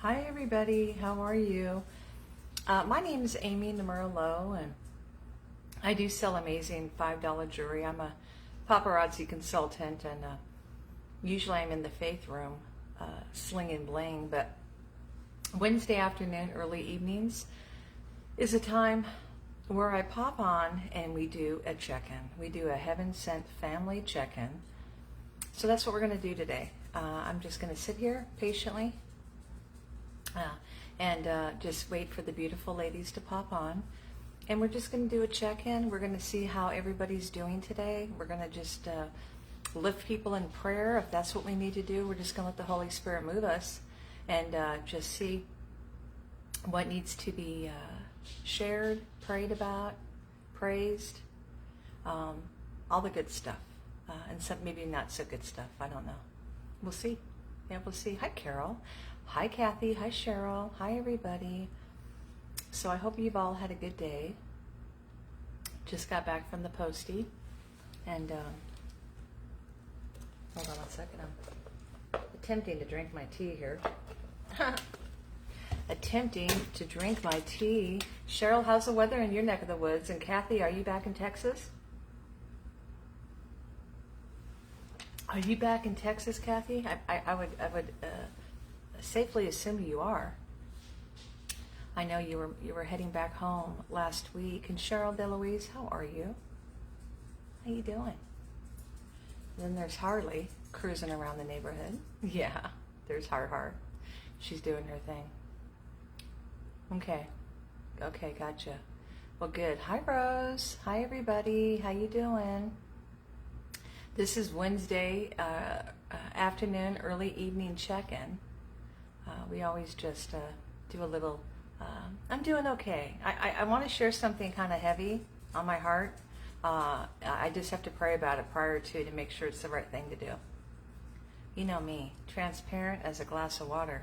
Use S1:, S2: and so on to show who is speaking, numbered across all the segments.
S1: Hi everybody, how are you? My name is Amy Nomura Lowe, and I do sell amazing $5 jewelry. I'm a paparazzi consultant, and usually I'm in the faith room slinging bling, but Wednesday afternoon, early evenings is a time where I pop on and we do a check-in. We do a heaven-sent family check-in. So that's what we're going to do today. I'm just going to sit here patiently and just wait for the beautiful ladies to pop on. And we're just going to do a check-in. We're going to see how everybody's doing today. We're going to just lift people in prayer if that's what we need to do. We're just going to let the Holy Spirit move us and just see what needs to be shared, prayed about, praised, all the good stuff. And some maybe not so good stuff. I don't know. We'll see. Yeah, we'll see. Hi, Carol. Hi, Kathy. Hi, Cheryl. Hi, everybody. So I hope you've all had a good day. Just got back from the postie. And hold on a second. I'm attempting to drink my tea here. Attempting to drink my tea. Cheryl, how's the weather in your neck of the woods? And Kathy, are you back in Texas? Are you back in Texas, Kathy? I would safely assume you are. I know you were heading back home last week. And Cheryl DeLuise, how are you? How you doing? Then there's Harley cruising around the neighborhood. Yeah, there's Har. She's doing her thing. Okay, gotcha. Well, good. Hi, Rose. Hi, everybody. How you doing? This is Wednesday afternoon, early evening check-in. We always just do a little, I'm doing okay. I want to share something kind of heavy on my heart. I just have to pray about it prior to make sure it's the right thing to do. You know me, transparent as a glass of water.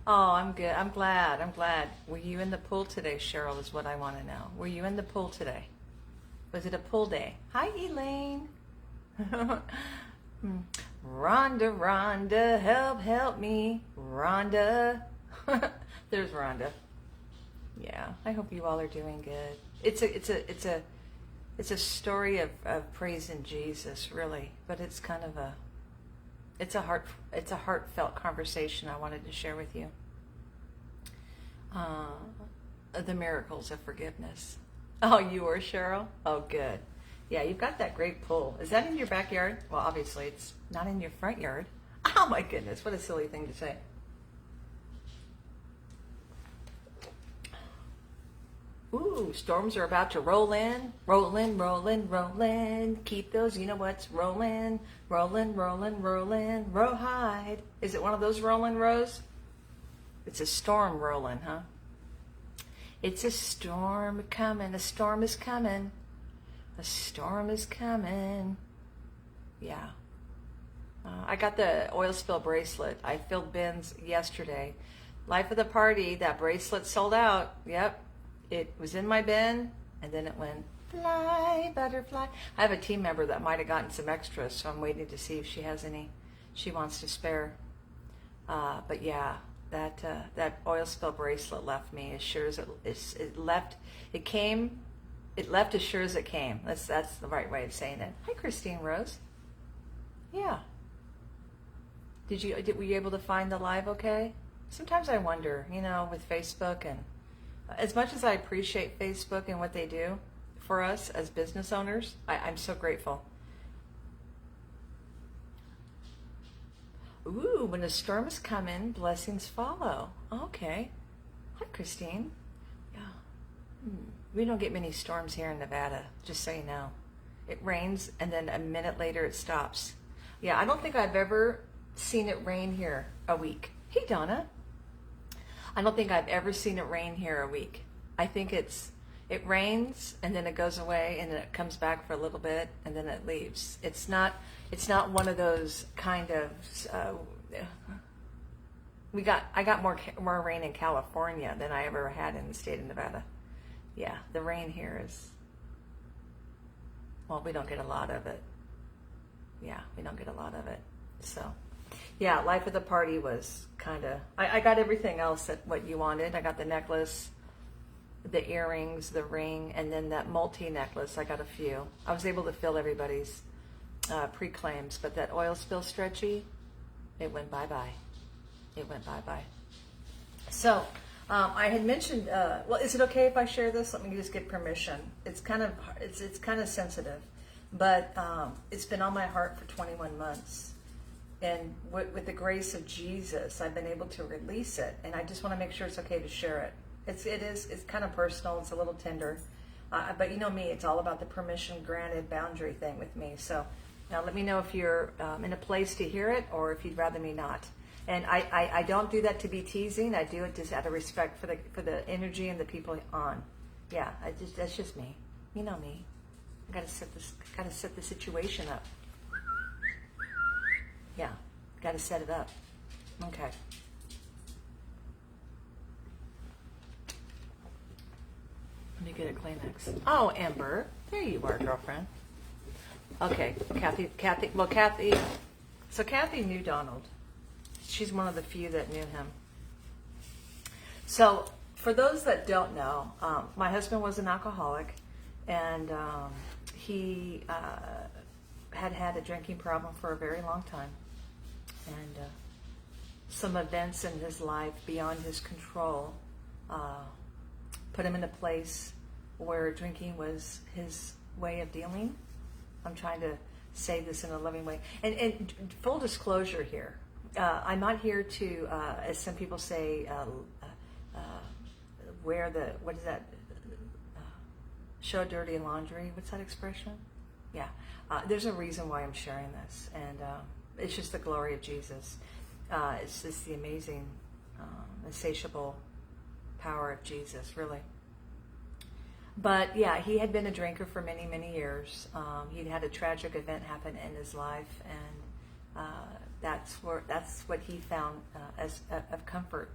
S1: Oh, I'm good. I'm glad. Were you in the pool today, Cheryl, is what I want to know. Were you in the pool today? Was it a pool day? Hi, Elaine. Rhonda, help me. Rhonda. There's Rhonda. Yeah, I hope you all are doing good. It's a story of praising Jesus, really, but it's kind of it's a heartfelt conversation I wanted to share with you. The miracles of forgiveness. Oh, you were, Cheryl? Oh, good. Yeah, you've got that great pool. Is that in your backyard? Well, obviously, it's not in your front yard. Oh, my goodness. What a silly thing to say. Ooh, storms are about to roll in. Rollin'. Keep those, you know what's rolling. Rollin'. Rawhide. Is it one of those rolling rows? It's a storm rolling, huh? It's a storm coming. A storm is coming. A storm is coming. Yeah. I got the oil spill bracelet. I filled bins yesterday. Life of the party, that bracelet sold out. Yep. It was in my bin, and then it went, fly, butterfly. I have a team member that might have gotten some extras, so I'm waiting to see if she has any she wants to spare. But yeah, that oil spill bracelet left me as sure as it left. It left as sure as it came. That's the right way of saying it. Hi, Christine Rose. Yeah. Were you able to find the live okay? Sometimes I wonder, with Facebook, and as much as I appreciate Facebook and what they do for us as business owners, I'm so grateful. Ooh, when a storm is coming, blessings follow. Okay. Hi, Christine. Yeah. We don't get many storms here in Nevada, just so you know. It rains, and then a minute later it stops. Yeah, I don't think I've ever seen it rain here a week. Hey, Donna. I don't think I've ever seen it rain here a week. I think it rains, and then it goes away, and then it comes back for a little bit, and then it leaves. It's not one of those kind of... I got more rain in California than I ever had in the state of Nevada. Yeah, the rain here is, well, we don't get a lot of it. Yeah, we don't get a lot of it. So, Yeah, life of the party was kind of. I got everything else that what you wanted. I got the necklace, the earrings, the ring, and then that multi necklace. I got a few. I was able to fill everybody's pre-claims, but that oil spill stretchy, it went bye-bye. It went bye-bye. So I had mentioned, well, is it okay if I share this? Let me just get permission. It's kind of sensitive, but it's been on my heart for 21 months. And with the grace of Jesus, I've been able to release it. And I just want to make sure it's okay to share it. It's kind of personal. It's a little tender. But you know me, it's all about the permission granted boundary thing with me. So now let me know if you're in a place to hear it or if you'd rather me not. And I don't do that to be teasing. I do it just out of respect for the energy and the people on. Yeah, that's just me. You know me. I gotta set the situation up. Yeah, gotta set it up. Okay. Let me get a Kleenex. Oh, Amber, there you are, girlfriend. Okay, Kathy. Well, Kathy. So Kathy knew Donald. She's one of the few that knew him. So, for those that don't know, my husband was an alcoholic, and he had a drinking problem for a very long time. And some events in his life beyond his control put him in a place where drinking was his way of dealing. I'm trying to say this in a loving way. And full disclosure here, I'm not here to, as some people say, wear the, what is that, show dirty laundry. What's that expression? Yeah. There's a reason why I'm sharing this. And it's just the glory of Jesus. It's just the amazing, insatiable power of Jesus, really. But yeah, he had been a drinker for many, many years. He'd had a tragic event happen in his life, and that's what he found as of comfort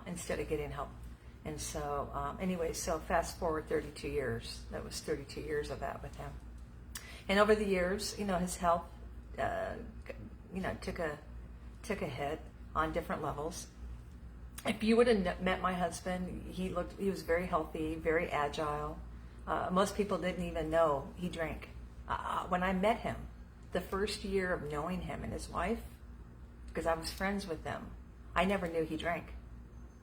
S1: instead of getting help. And so, anyway, so fast forward 32 years. That was 32 years of that with him. And over the years, his health, took a hit on different levels. If you would have met my husband, he was very healthy, very agile. Most people didn't even know he drank. When I met him, the first year of knowing him and his wife, because I was friends with them, I never knew he drank.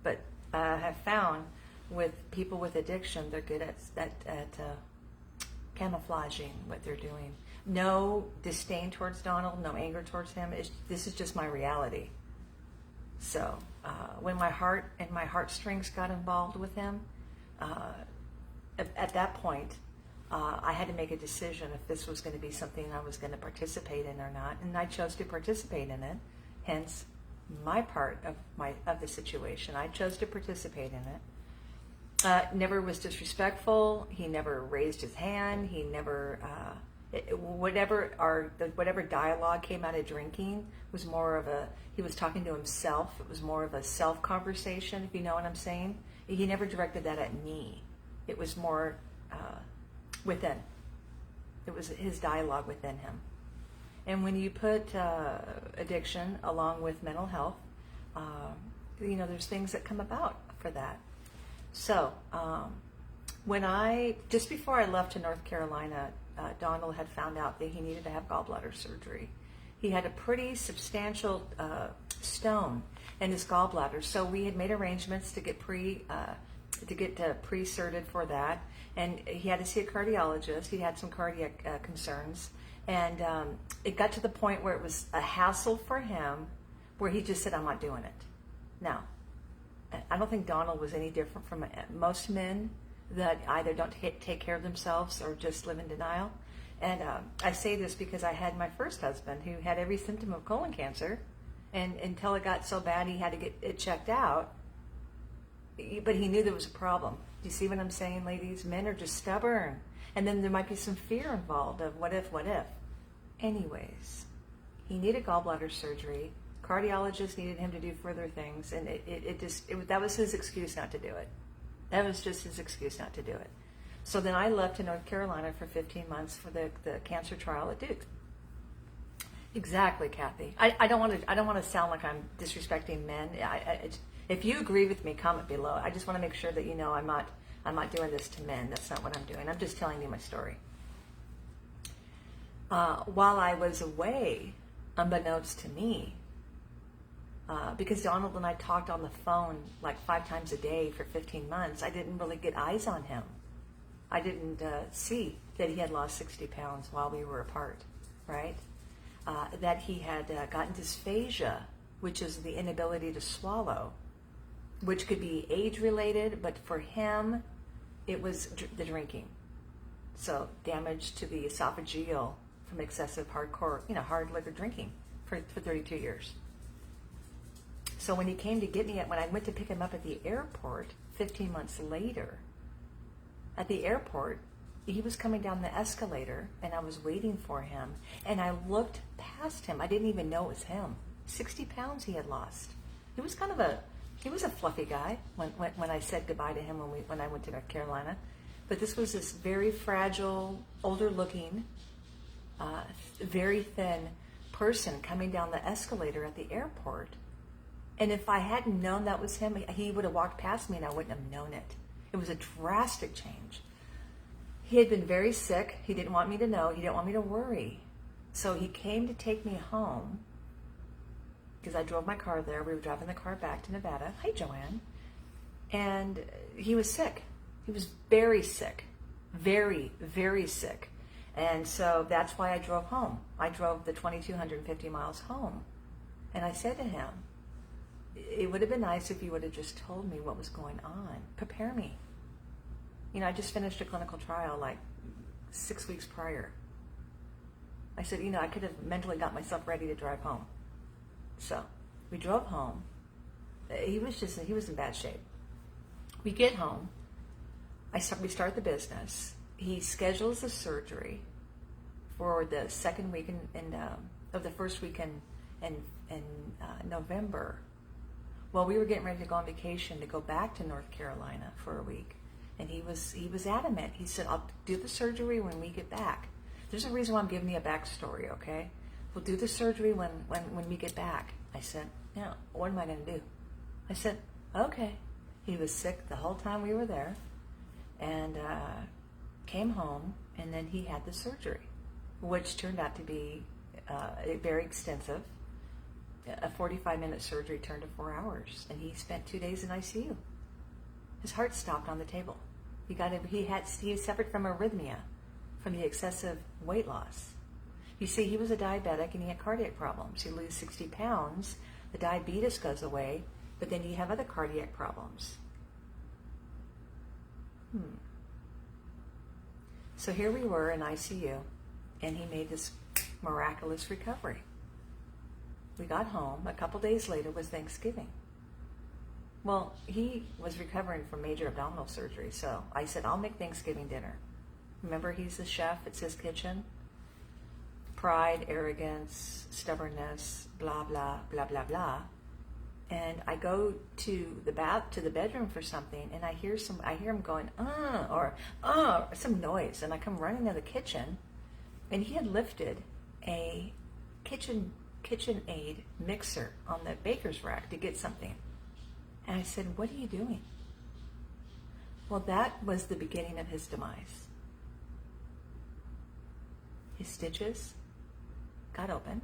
S1: But I have found with people with addiction, they're good at camouflaging what they're doing. No disdain towards Donald, no anger towards him. This is just my reality. So when my heart and my heartstrings got involved with him, at that point, I had to make a decision if this was going to be something I was going to participate in or not, and I chose to participate in it. Hence, my part of the situation. I chose to participate in it. Never was disrespectful. He never raised his hand. He never. Whatever dialogue came out of drinking was more of he was talking to himself. It was more of a self conversation, if you know what I'm saying. He never directed that at me. It was more within. It was his dialogue within him. And when you put addiction along with mental health, there's things that come about for that. So just before I left to North Carolina, Donald had found out that he needed to have gallbladder surgery. He had a pretty substantial stone in his gallbladder, so we had made arrangements to get pre-certed for that, and he had to see a cardiologist. He had some cardiac concerns, and it got to the point where it was a hassle for him, where he just said, "I'm not doing it." Now, I don't think Donald was any different from most men that either don't take care of themselves or just live in denial. And I say this because I had my first husband who had every symptom of colon cancer, and until it got so bad he had to get it checked out. But he knew there was a problem. Do you see what I'm saying, ladies? Men are just stubborn. And then there might be some fear involved of what if. Anyways, he needed gallbladder surgery. Cardiologist needed him to do further things, and that was his excuse not to do it. That was just his excuse not to do it. So then I left to North Carolina for 15 months for the cancer trial at Duke. Exactly, Kathy. I don't want to. I don't want to sound like I'm disrespecting men. If you agree with me, comment below. I just want to make sure that you know I'm not. I'm not doing this to men. That's not what I'm doing. I'm just telling you my story. While I was away, unbeknownst to me, because Donald and I talked on the phone like 5 times a day for 15 months, I didn't really get eyes on him. I didn't see that he had lost 60 pounds while we were apart, right? That he had gotten dysphagia, which is the inability to swallow, which could be age-related, but for him, it was the drinking. So damage to the esophageal from excessive hardcore, hard liquor drinking for 32 years. So when he came to get me, when I went to pick him up at the airport 15 months later, at the airport, he was coming down the escalator and I was waiting for him and I looked past him. I didn't even know it was him. 60 pounds he had lost. He was he was a fluffy guy when I said goodbye to him when I went to North Carolina. But this was this very fragile, older looking, very thin person coming down the escalator at the airport. And if I hadn't known that was him, he would have walked past me and I wouldn't have known it. It was a drastic change. He had been very sick. He didn't want me to know. He didn't want me to worry. So he came to take me home because I drove my car there. We were driving the car back to Nevada. Hi, Joanne. And he was sick. He was very sick. Very, very sick. And so that's why I drove home. I drove the 2,250 miles home. And I said to him, it would have been nice if you would have just told me what was going on. Prepare me. I just finished a clinical trial like 6 weeks prior. I said, I could have mentally got myself ready to drive home. So we drove home. He was in bad shape. We get home. We start the business. He schedules the surgery for the second week of the first week in November. Well, we were getting ready to go on vacation to go back to North Carolina for a week. And he was adamant. He said, I'll do the surgery when we get back. There's a reason why I'm giving you a backstory, okay? We'll do the surgery when we get back. I said, yeah, what am I going to do? I said, okay. He was sick the whole time we were there and came home, and then he had the surgery, which turned out to be very extensive. A 45-minute surgery turned to 4 hours, and he spent 2 days in ICU. His heart stopped on the table. He suffered from arrhythmia, from the excessive weight loss. You see, he was a diabetic and he had cardiac problems. You lose 60 pounds, the diabetes goes away, but then you have other cardiac problems. So here we were in ICU, and he made this miraculous recovery. We got home. A couple days later was Thanksgiving. Well, he was recovering from major abdominal surgery, so I said, I'll make Thanksgiving dinner. Remember, he's the chef. It's his kitchen. Pride, arrogance, stubbornness, blah, blah, blah, blah, blah. And I go to the bedroom for something, and I hear him going, or some noise. And I come running to the kitchen, and he had lifted a KitchenAid mixer on the baker's rack to get something. And I said, what are you doing? Well, that was the beginning of his demise. His stitches got open.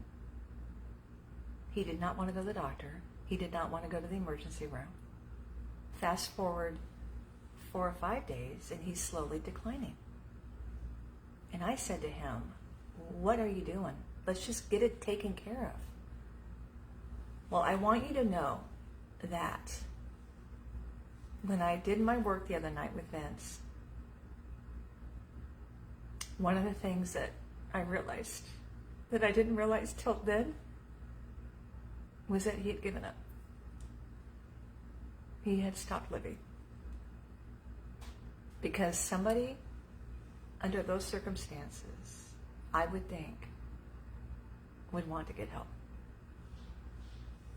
S1: He did not want to go to the doctor. He did not want to go to the emergency room. Fast forward 4 or 5 days, and he's slowly declining. And I said to him, what are you doing? Let's just get it taken care of. Well, I want you to know that when I did my work the other night with Vince, one of the things that I realized that I didn't realize till then was that he had given up. He had stopped living. Because somebody under those circumstances, I would think, would want to get help.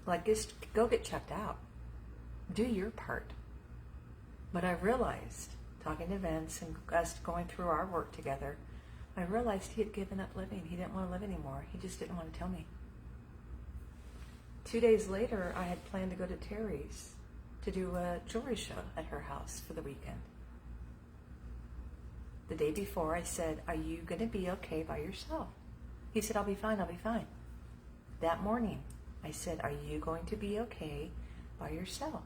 S1: Like, just go get checked out. Do your part. But I realized, talking to Vince and us going through our work together, I realized he had given up living. He didn't want to live anymore. He just didn't want to tell me. 2 days later, I had planned to go to Terry's to do a jewelry show at her house for the weekend. The day before, I said, are you going to be okay by yourself? He said, I'll be fine, I'll be fine. That morning, I said, are you going to be okay by yourself?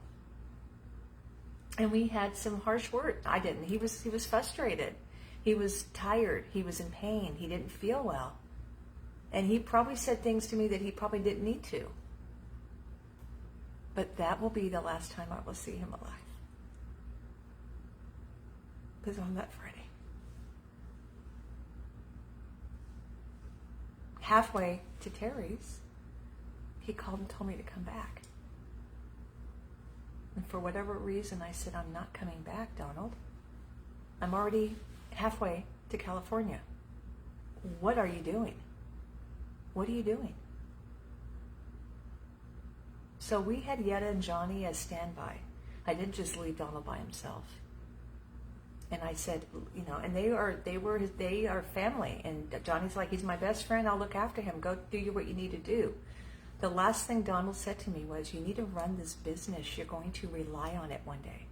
S1: And we had some harsh words. I didn't. He was frustrated. He was tired. He was in pain. He didn't feel well. And he probably said things to me that he probably didn't need to. But that will be the last time I will see him alive. Because on that Friday. Halfway to Terry's, he called and told me to come back. And for whatever reason, I said, I'm not coming back, Donald. I'm already halfway to California. What are you doing? What are you doing? So we had Yetta and Johnny as standby. I didn't just leave Donald by himself. And I said, you know, and they are family. And Johnny's like, he's my best friend. I'll look after him. Go do what you need to do. The last thing Donald said to me was, you need to run this business. You're going to rely on it one day.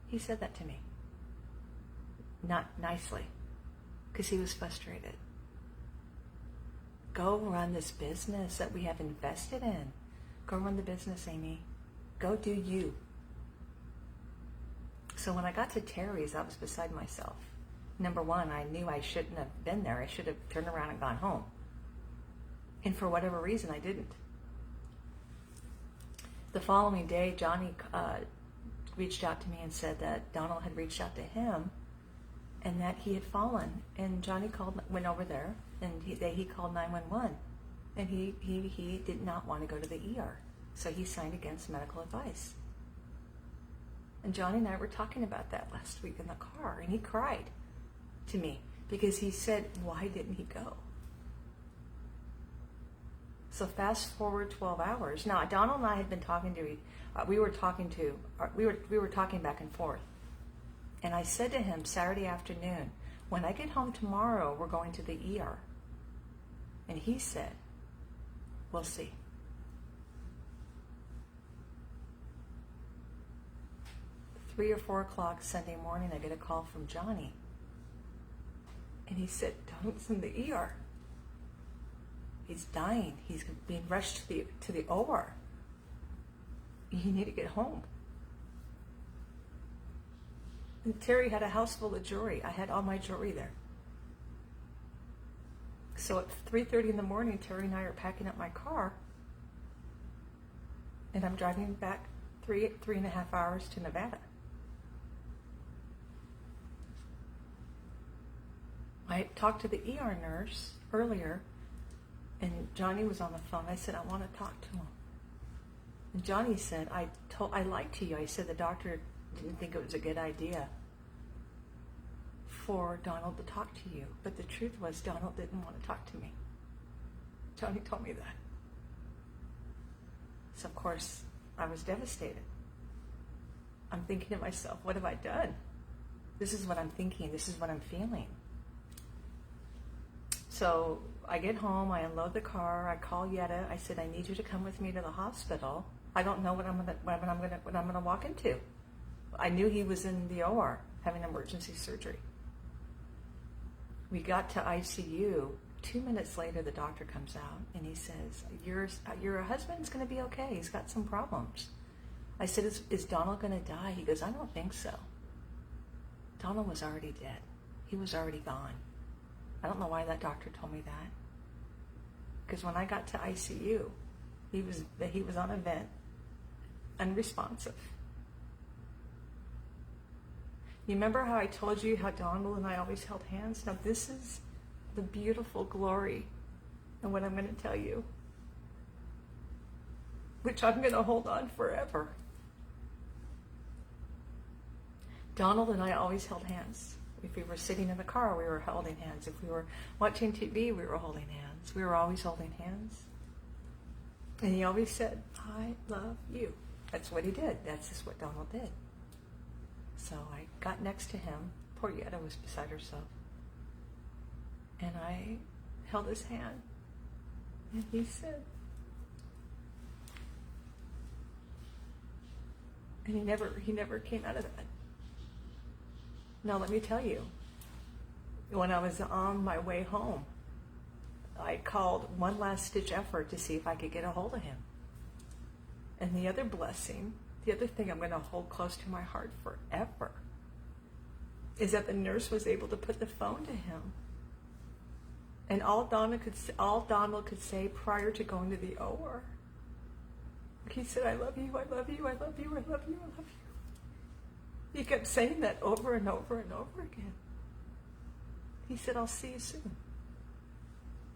S1: He said that to me. Not nicely, because he was frustrated. Go run this business that we have invested in. Go run the business, Amy. Go do you. So when I got to Terry's, I was beside myself. Number one, I knew I shouldn't have been there. I should have turned around and gone home. And for whatever reason, I didn't. The following day, Johnny reached out to me and said that Donald had reached out to him and that he had fallen. And Johnny went over there, and he called 911. And he did not want to go to the ER. So he signed against medical advice. And Johnny and I were talking about that last week in the car, and he cried to me because he said, why didn't he go? So fast forward 12 hours. Now, Donald and I had been talking we were talking back and forth. And I said to him Saturday afternoon, when I get home tomorrow, we're going to the ER. And he said, we'll see. 3 or 4 o'clock Sunday morning, I get a call from Johnny. And he said, Donald's in the ER. He's dying. He's being rushed to the OR. You need to get home. And Terry had a house full of jewelry. I had all my jewelry there. So at 3:30 in the morning, Terry and I are packing up my car. And I'm driving back 3.5 hours to Nevada. I talked to the ER nurse earlier, and Johnny was on the phone. I said, I want to talk to him. And Johnny said, I lied to you. I said the doctor didn't think it was a good idea for Donald to talk to you. But the truth was, Donald didn't want to talk to me. Johnny told me that. So, of course, I was devastated. I'm thinking to myself, what have I done? This is what I'm thinking. This is what I'm feeling. So I get home, I unload the car, I call Yetta. I said, I need you to come with me to the hospital. I don't know what I'm gonna walk into. I knew he was in the OR having emergency surgery. We got to ICU. 2 minutes later, the doctor comes out and he says, your husband's gonna be okay. He's got some problems. I said, is Donald gonna die? He goes, I don't think so. Donald was already dead. He was already gone. I don't know why that doctor told me that. Because when I got to ICU, he was on a vent, unresponsive. You remember how I told you how Donald and I always held hands? Now this is the beautiful glory of what I'm going to tell you, which I'm going to hold on forever. Donald and I always held hands. If we were sitting in the car, we were holding hands. If we were watching TV, we were holding hands. We were always holding hands. And he always said, I love you. That's what he did. That's just what Donald did. So I got next to him. Poor Yetta was beside herself. And I held his hand, and he said, and he never came out of that. Now let me tell you, when I was on my way home, I called one last ditch effort to see if I could get a hold of him. And the other blessing, the other thing I'm going to hold close to my heart forever, is that the nurse was able to put the phone to him. And all Donald could say prior to going to the OR, he said, I love you, I love you, I love you, I love you, I love you. He kept saying that over and over and over again. He said, I'll see you soon.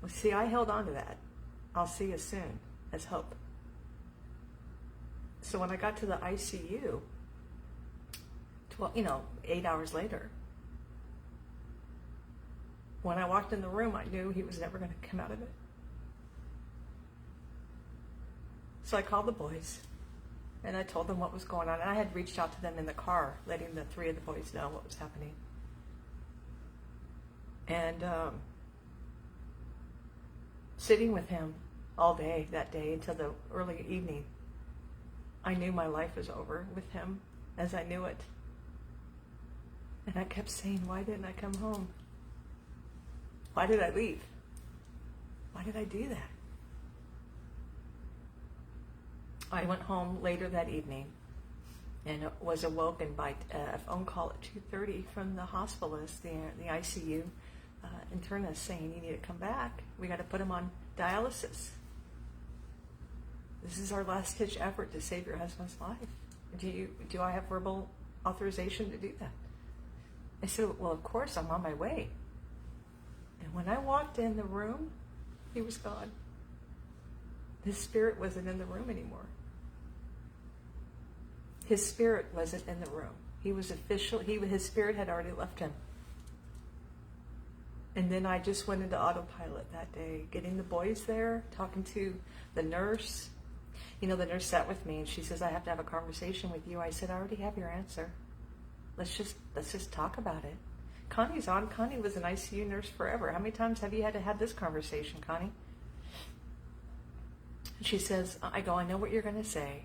S1: Well, see, I held on to that. I'll see you soon as hope. So when I got to the ICU, 8 hours later, when I walked in the room, I knew he was never going to come out of it. So I called the boys, and I told them what was going on. And I had reached out to them in the car, letting the 3 of the boys know what was happening. And sitting with him all day that day until the early evening, I knew my life was over with him as I knew it. And I kept saying, why didn't I come home? Why did I leave? Why did I do that? I went home later that evening and was awoken by a phone call at 2:30 from the hospitalist, the ICU internist, saying, you need to come back. We got to put him on dialysis. This is our last ditch effort to save your husband's life. Do I have verbal authorization to do that? I said, well, of course, I'm on my way. And when I walked in the room, he was gone. His spirit wasn't in the room anymore. His spirit wasn't in the room. He was his spirit had already left him. And then I just went into autopilot that day, getting the boys there, talking to the nurse. The nurse sat with me and she says, I have to have a conversation with you. I said, I already have your answer. Let's just talk about it. Connie's on. Connie was an ICU nurse forever. How many times have you had to have this conversation, Connie? She says, I know what you're going to say.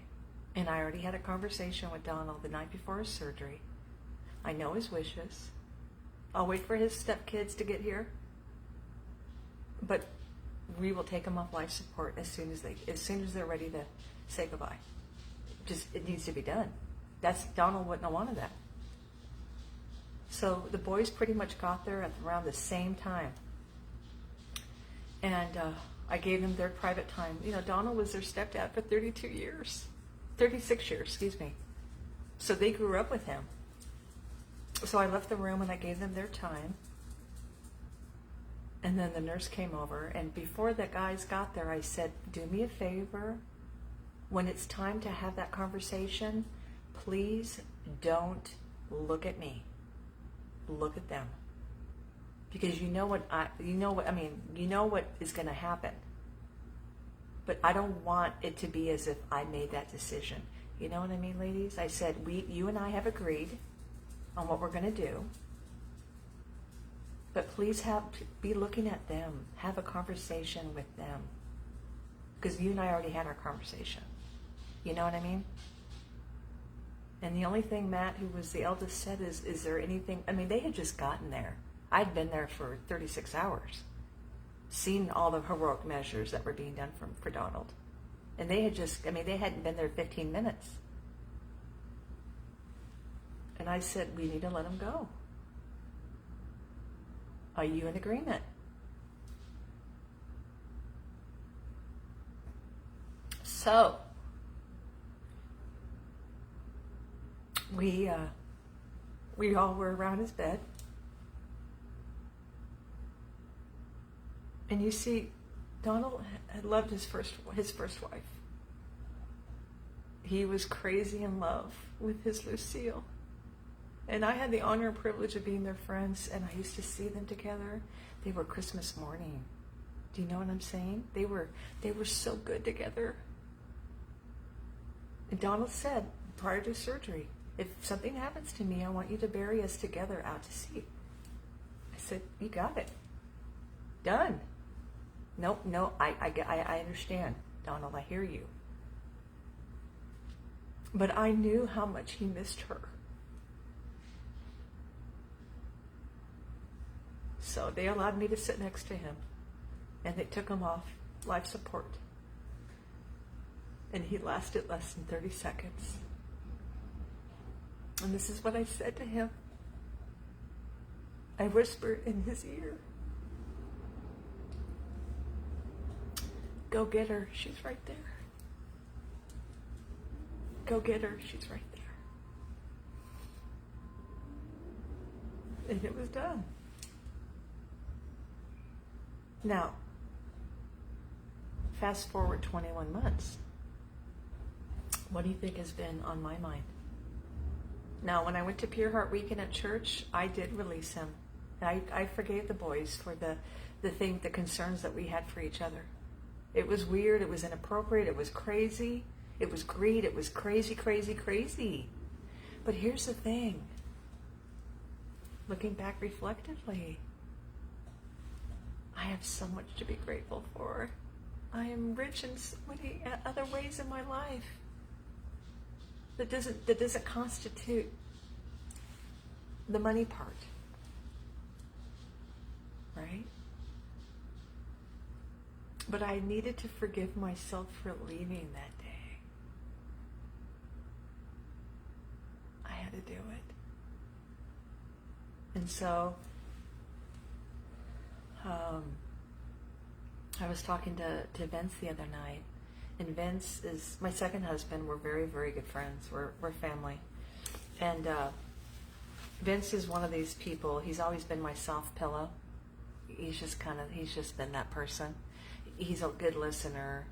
S1: And I already had a conversation with Donald the night before his surgery. I know his wishes. I'll wait for his stepkids to get here. But we will take them off life support as soon as they're ready to say goodbye. It needs to be done. Donald wouldn't have wanted that. So the boys pretty much got there at around the same time. And I gave them their private time. Donald was their stepdad for 36 years, excuse me. So they grew up with him. So I left the room and I gave them their time. And then the nurse came over, and before the guys got there, I said, do me a favor. When it's time to have that conversation, please don't look at me. Look at them. Because you know what is going to happen. But I don't want it to be as if I made that decision. You know what I mean, ladies? I said, you and I have agreed on what we're going to do. But please be looking at them. Have a conversation with them. Because you and I already had our conversation. You know what I mean? And the only thing Matt, who was the eldest, said is there anything... they had just gotten there. I'd been there for 36 hours. Seen all the heroic measures that were being done for Donald. And they had they hadn't been there 15 minutes. And I said, we need to let him go. Are you in agreement? So, we all were around his bed. And you see, Donald had loved his first wife. He was crazy in love with his Lucille. And I had the honor and privilege of being their friends, and I used to see them together. They were Christmas morning. Do you know what I'm saying? They were so good together. And Donald said, prior to surgery, if something happens to me, I want you to bury us together out to sea. I said, you got it. Done. Nope, no, I understand, Donald, I hear you. But I knew how much he missed her. So they allowed me to sit next to him, and they took him off life support. And he lasted less than 30 seconds. And this is what I said to him. I whispered in his ear, "Go get her, she's right there. Go get her, she's right there." And it was done. Now, fast forward 21 months. What do you think has been on my mind? Now, when I went to Pure Heart Weekend at church, I did release him. I forgave the boys for the concerns that we had for each other. It was weird. It was inappropriate. It was crazy. It was greed. It was crazy, crazy, crazy. But here's the thing. Looking back reflectively, I have so much to be grateful for. I am rich in so many other ways in my life. That doesn't constitute the money part, right? But I needed to forgive myself for leaving that day. I had to do it. And so, I was talking to Vince the other night. And Vince is my second husband. We're very, very good friends. We're family. And Vince is one of these people. He's always been my soft pillow. He's just been that person. He's a good listener.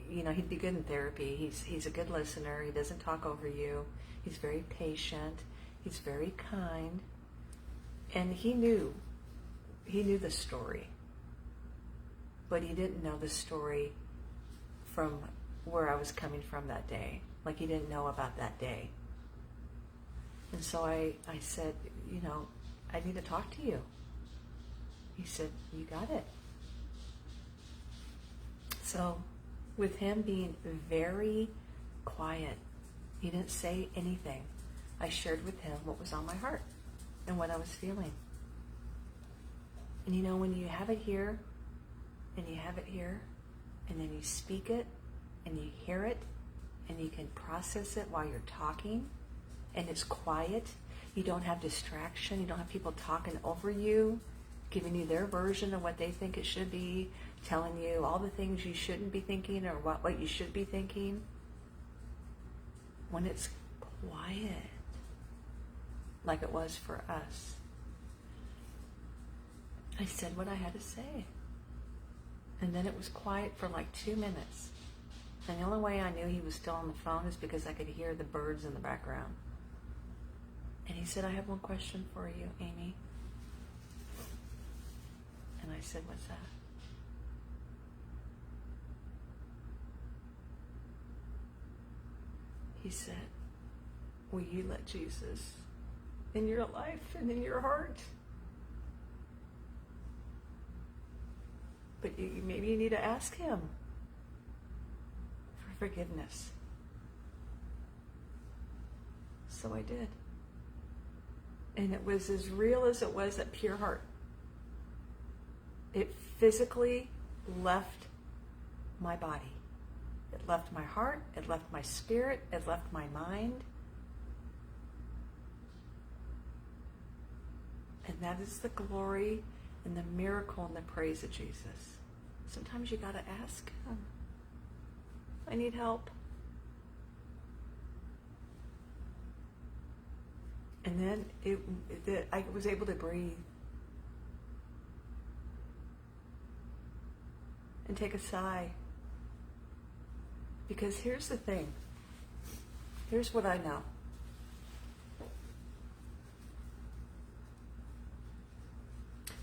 S1: You know, he'd be good in therapy. He's a good listener. He doesn't talk over you. He's very patient. He's very kind. And he knew the story. But he didn't know the story from where I was coming from that day. Like, he didn't know about that day. And so I said, you know, I need to talk to you. He said, you got it. So with him being very quiet, he didn't say anything. I shared with him what was on my heart and what I was feeling. And you know, when you have it here and you have it here, and then you speak it, and you hear it, and you can process it while you're talking, and it's quiet. You don't have distraction. You don't have people talking over you, giving you their version of what they think it should be, telling you all the things you shouldn't be thinking or what you should be thinking. When it's quiet, like it was for us, I said what I had to say. And then it was quiet for like 2 minutes. And the only way I knew he was still on the phone is because I could hear the birds in the background. And he said, I have one question for you, Amy. And I said, what's that? He said, will you let Jesus in your life and in your heart? But maybe you need to ask him for forgiveness. So I did. And it was as real as it was at Pure Heart. It physically left my body. It left my heart. It left my spirit. It left my mind. And that is the glory and the miracle and the praise of Jesus. Sometimes you got to ask him. I need help. And then I was able to breathe and take a sigh. Because here's the thing. Here's what I know.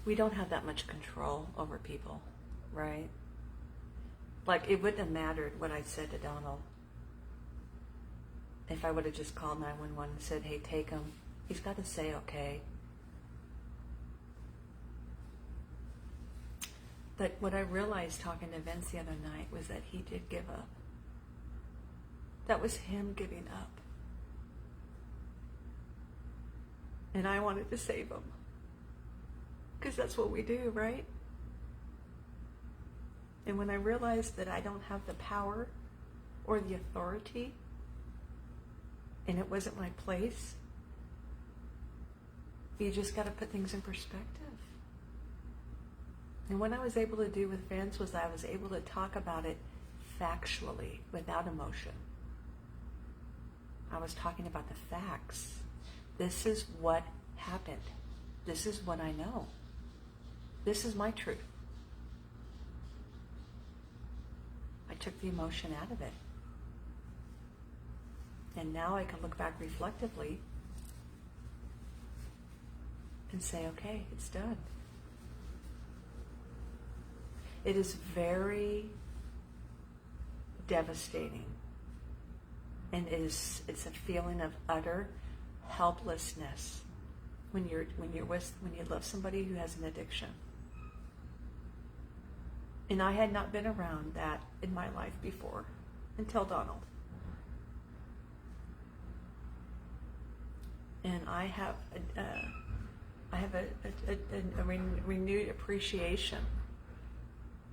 S1: We don't have that much control over people, right? Like, it wouldn't have mattered what I said to Donald. If I would have just called 911 and said, hey, take him. He's got to say okay.
S2: But what I realized talking to Vince the other night was that he did give up. That was him giving up. And I wanted to save him. Because that's what we do, right? And when I realized that I don't have the power or the authority, and it wasn't my place, you just got to put things in perspective. And what I was able to do with Vince was I was able to talk about it factually, without emotion. I was talking about the facts. This is what happened. This is what I know. This is my truth. I took the emotion out of it. And now I can look back reflectively and say, okay, it's done. It is very devastating. And it's a feeling of utter helplessness when you love somebody who has an addiction. And I had not been around that in my life before until Donald. And I have a renewed appreciation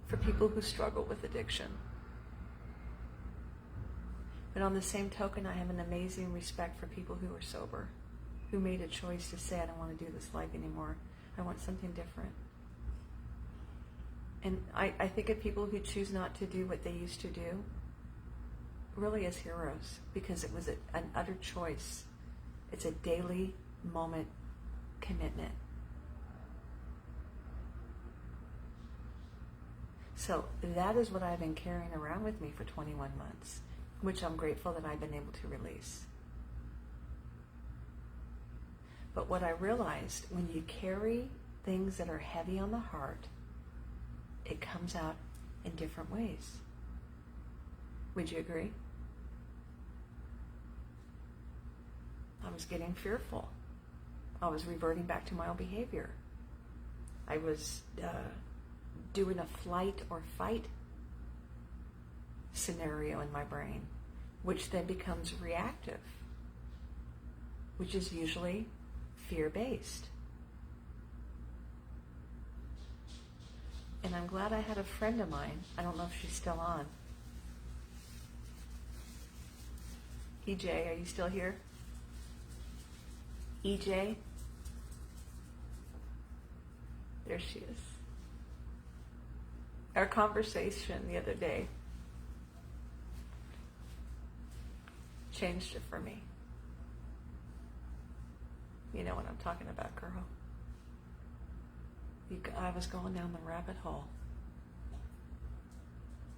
S2: for people who struggle with addiction. But on the same token, I have an amazing respect for people who are sober, who made a choice to say, I don't want to do this life anymore. I want something different. And I think of people who choose not to do what they used to do really as heroes, because it was an utter choice. It's a daily moment commitment. So that is what I've been carrying around with me for 21 months, which I'm grateful that I've been able to release. But what I realized, when you carry things that are heavy on the heart, it comes out in different ways. Would you agree? I was getting fearful. I was reverting back to my old behavior. I was doing a flight or fight scenario in my brain, which then becomes reactive, which is usually fear-based. And I'm glad I had a friend of mine, I don't know if she's still on. EJ, are you still here? EJ? There she is. Our conversation the other day changed it for me. You know what I'm talking about, girl. I was going down the rabbit hole,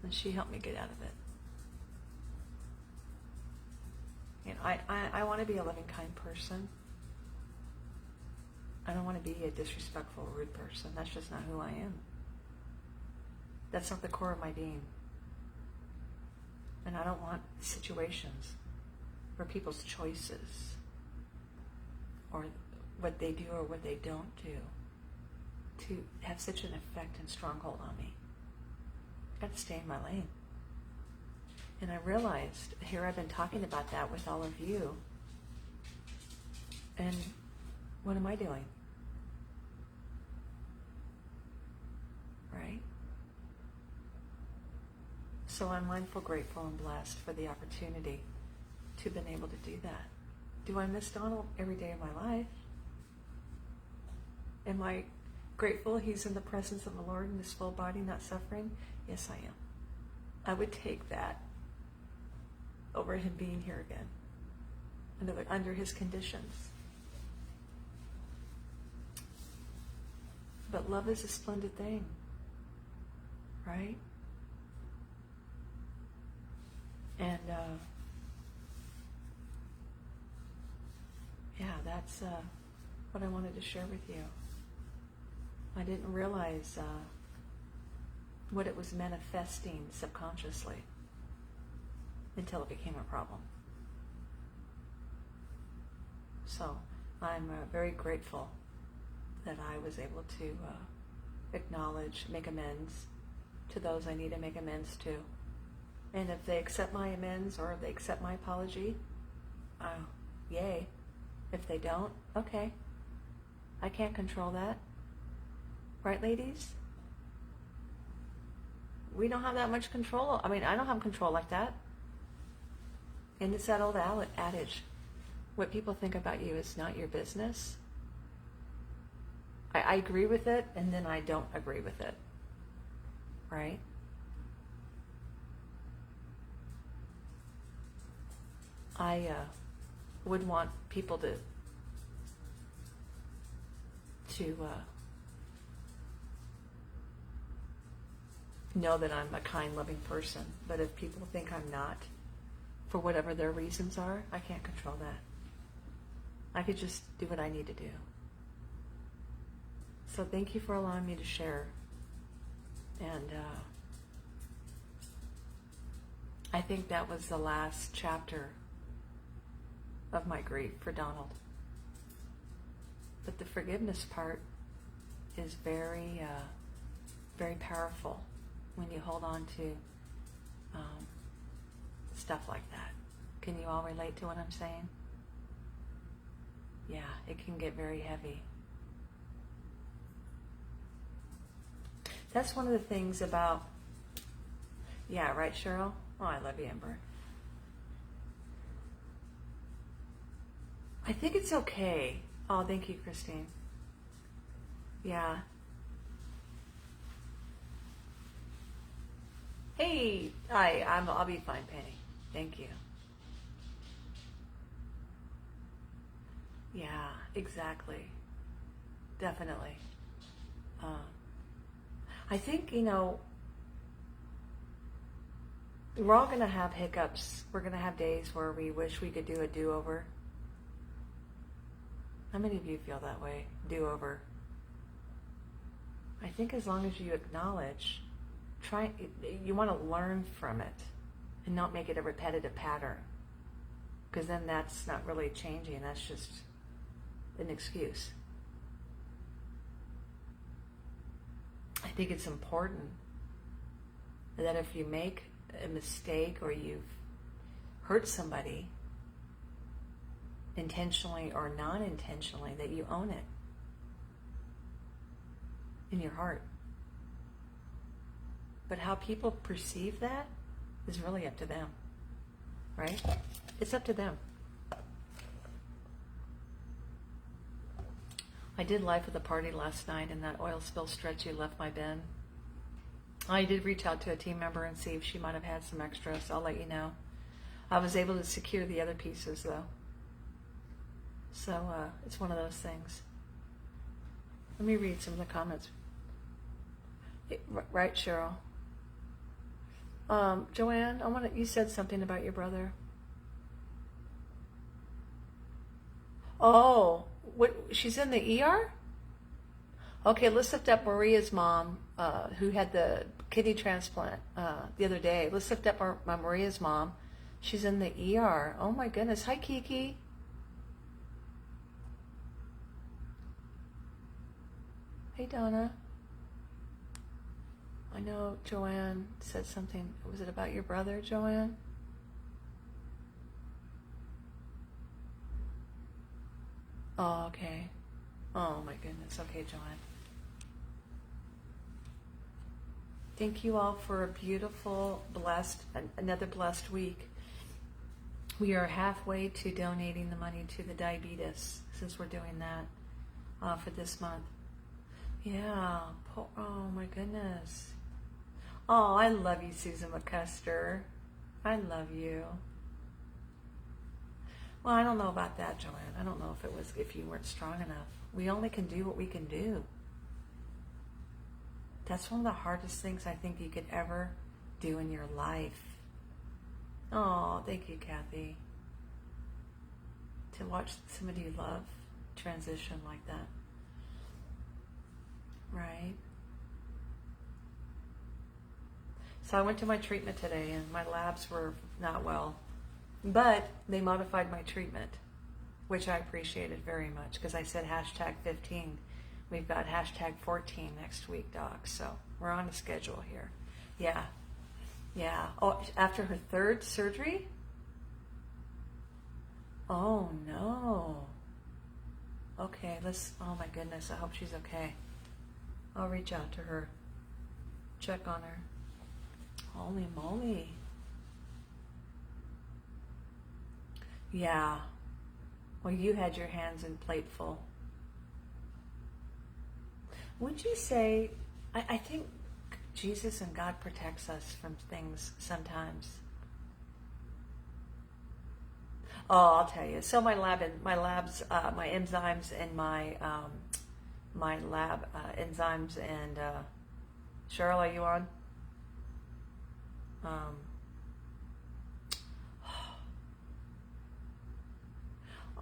S2: and she helped me get out of it. You know, I want to be a loving, kind person. I don't want to be a disrespectful, rude person. That's just not who I am. That's not the core of my being. And I don't want situations where people's choices or what they do or what they don't do to have such an effect and stronghold on me. I've got to stay in my lane. And I realized, here I've been talking about that with all of you, and what am I doing? Right? So I'm mindful, grateful, and blessed for the opportunity to have been able to do that. Do I miss Donald every day of my life? Am I grateful he's in the presence of the Lord in his full body, not suffering? Yes, I am. I would take that over him being here again, under his conditions. But love is a splendid thing, right? And that's what I wanted to share with you. I didn't realize what it was manifesting subconsciously until it became a problem. So I'm very grateful that I was able to acknowledge, make amends to those I need to make amends to. And if they accept my amends or if they accept my apology, yay. If they don't, okay. I can't control that. Right, ladies? We don't have that much control. I mean, I don't have control like that. And it's that old adage, what people think about you is not your business. I agree with it, and then I don't agree with it. Right? I would want people to know that I'm a kind, loving person. But if people think I'm not, for whatever their reasons are, I can't control that. I could just do what I need to do. So thank you for allowing me to share. And I think that was the last chapter of my grief for Donald. But the forgiveness part is very, very powerful when you hold on to stuff like that. Can you all relate to what I'm saying? Yeah, it can get very heavy. That's one of the things about, yeah, right, Cheryl? Oh, I love you, Amber. I think it's okay. Oh, thank you, Christine. Yeah. Hey, I'll be fine, Penny. Thank you. Yeah, exactly. Definitely. I think, we're all going to have hiccups. We're going to have days where we wish we could do a do-over. How many of you feel that way? Do-over. I think as long as you acknowledge, you want to learn from it and not make it a repetitive pattern. Because then that's not really changing. That's just an excuse. I think it's important that if you make a mistake or you've hurt somebody, intentionally or non-intentionally, that you own it in your heart. But how people perceive that is really up to them, right? It's up to them. I did life at the party last night, and that oil spill stretch you left my bin. I did reach out to a team member and see if she might have had some extra, so I'll let you know. I was able to secure the other pieces, though. So it's one of those things. Let me read some of the comments. Right, Cheryl? Joanne, you said something about your brother. Oh, she's in the ER? Okay, let's lift up Maria's mom, who had the kidney transplant the other day. Let's lift up Maria's mom. She's in the ER. Oh my goodness. Hi, Kiki. Hey, Donna. I know Joanne said something. Was it about your brother, Joanne? Oh, okay. Oh my goodness. Okay, Joanne. Thank you all for a beautiful, another blessed week. We are halfway to donating the money to the diabetes, since we're doing that for this month. Yeah. Oh my goodness. Oh, I love you, Susan McCuster. I love you. Well, I don't know about that, Joanne. I don't know if you weren't strong enough. We only can do what we can do. That's one of the hardest things I think you could ever do in your life. Oh, thank you, Kathy. To watch somebody you love transition like that. Right? So I went to my treatment today, and my labs were not well. But they modified my treatment, which I appreciated very much, because I said #15 We've got hashtag 14 next week, Doc. So we're on a schedule here. Yeah. Yeah. Oh, after her third surgery? Oh, no. Okay, oh my goodness, I hope she's okay. I'll reach out to her. Check on her. Holy moly. Yeah. Well, you had your hands and plate full. Would you say, I think Jesus and God protects us from things sometimes. Oh, I'll tell you. So my labs, my enzymes and my lab enzymes and Cheryl, are you on?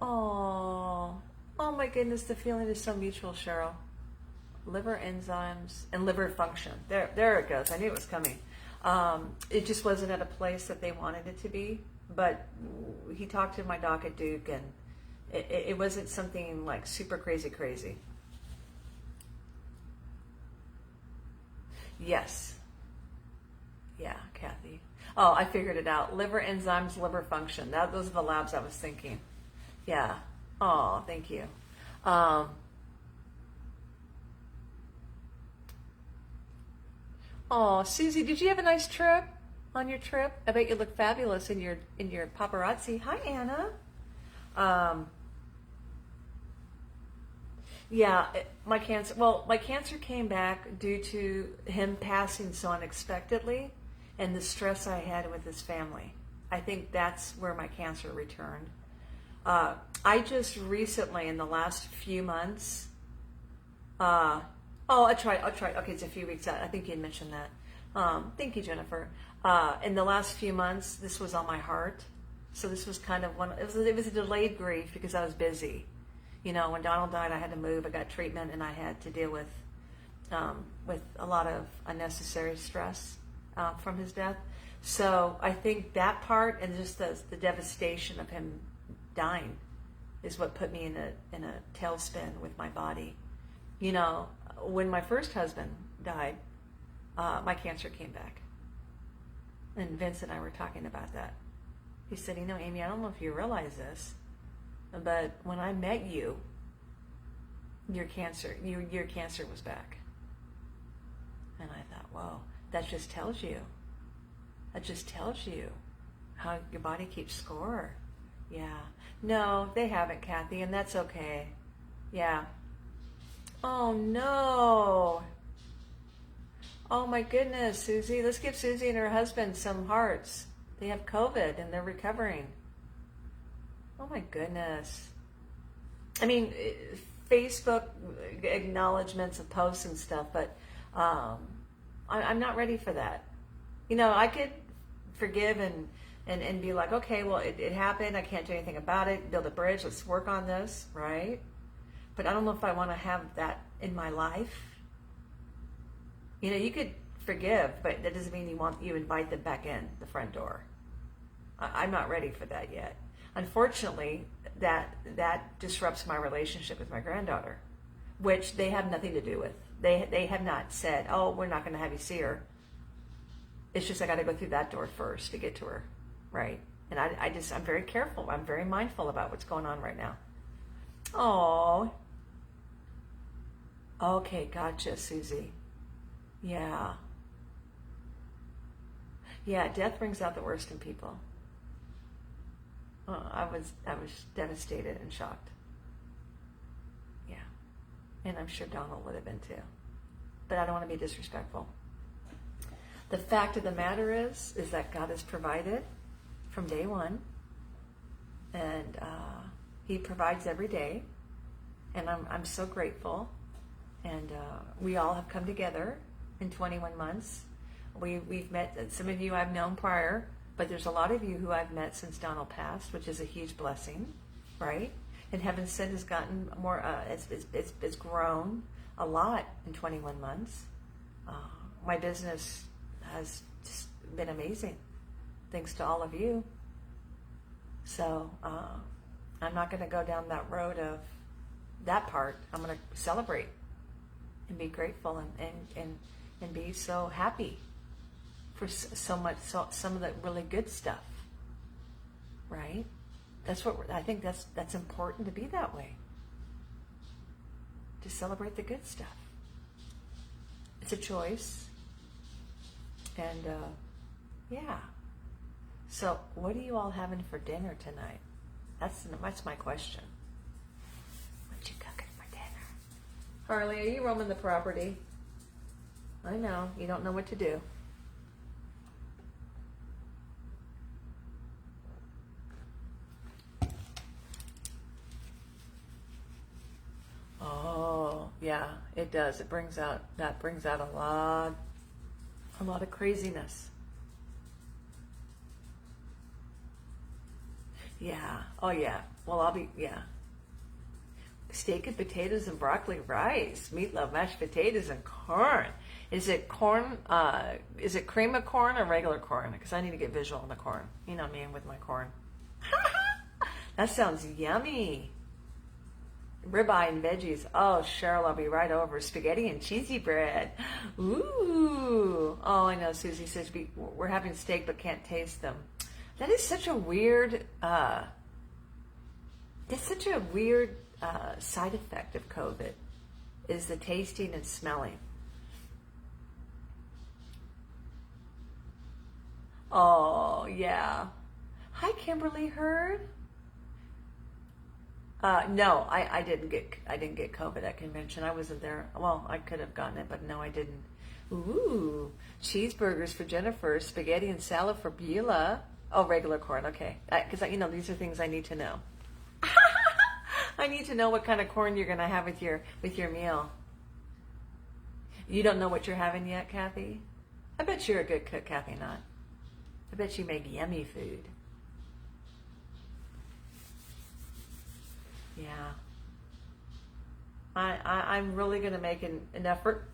S2: Oh my goodness, the feeling is so mutual, Cheryl. Liver enzymes and liver function. There it goes. I knew it was coming. It just wasn't at a place that they wanted it to be. But he talked to my doc at Duke, and it wasn't something like super crazy. Yes. Yeah, Kathy. Oh, I figured it out. Liver enzymes, liver function. Those are the labs I was thinking. Yeah. Oh, thank you. Oh, Susie, did you have a nice trip on your trip? I bet you look fabulous in your paparazzi. Hi, Anna. Yeah, my cancer came back due to him passing so unexpectedly and the stress I had with his family. I think that's where my cancer returned. I just recently, in the last few months, I'll try. Okay, it's a few weeks out. I think you had mentioned that. Thank you, Jennifer. In the last few months, this was on my heart. So this was kind of it was a delayed grief because I was busy. You know, when Donald died, I had to move. I got treatment, and I had to deal with a lot of unnecessary stress from his death. So I think that part and just the devastation of him dying is what put me in a tailspin with my body. You know, when my first husband died, my cancer came back. And Vince and I were talking about that. He said, you know, Amy, I don't know if you realize this, but when I met you, your cancer was back. And I thought, whoa, that just tells you how your body keeps score. Yeah. No, they haven't, Kathy, and that's okay. Yeah. Oh, no. Oh, my goodness, Susie. Let's give Susie and her husband some hearts. They have COVID, and they're recovering. Oh, my goodness. I mean, Facebook acknowledgments of posts and stuff, but I'm not ready for that. You know, I could forgive and be like, okay, well, it happened. I can't do anything about it. Build a bridge. Let's work on this, right? But I don't know if I want to have that in my life. You know, you could forgive, but that doesn't mean you invite them back in the front door. I'm not ready for that yet. Unfortunately, that disrupts my relationship with my granddaughter, which they have nothing to do with. They have not said, oh, we're not going to have you see her. It's just I got to go through that door first to get to her, right? And I'm very careful. I'm very mindful about what's going on right now. Oh. Okay, gotcha, Susie. Yeah. Yeah, death brings out the worst in people. I was devastated and shocked. Yeah. And I'm sure Donald would have been too. But I don't want to be disrespectful. The fact of the matter is that God has provided from day one. And he provides every day. And I'm so grateful. And we all have come together in 21 months. We've met, some of you I've known prior, but there's a lot of you who I've met since Donald passed, which is a huge blessing, right? And Heaven Sent has gotten more, it's grown a lot in 21 months. My business has just been amazing, thanks to all of you. So I'm not going to go down that road of that part. I'm going to celebrate and be grateful and be so happy for so much, some of the really good stuff, right? That's what I think that's important to be that way, to celebrate the good stuff. It's a choice. And yeah. So what are you all having for dinner tonight? That's my question. What you cooking for dinner? Harley, are you roaming the property? I know, you don't know what to do. Oh, yeah, it does. That brings out a lot of craziness. Yeah. Oh, yeah. Well, yeah. Steak and potatoes and broccoli rice, meatloaf, mashed potatoes and corn. Is it corn? Is it cream of corn or regular corn? Because I need to get visual on the corn. You know me with my corn. That sounds yummy. Ribeye and veggies. Oh, Cheryl, I'll be right over. Spaghetti and cheesy bread. Ooh. Oh, I know. Susie says we're having steak but can't taste them. That is such a weird. It's such a weird side effect of COVID. Is the tasting and smelling. Oh yeah. Hi, Kimberly Hurd. No, I didn't get COVID at convention. I wasn't there. Well, I could have gotten it, but no, I didn't. Ooh, cheeseburgers for Jennifer, spaghetti and salad for Beulah. Oh, regular corn. Okay, because these are things I need to know. I need to know what kind of corn you're gonna have with your meal. You don't know what you're having yet, Kathy? I bet you're a good cook, Kathy. Not. I bet you make yummy food. Yeah. I'm really going to make an effort.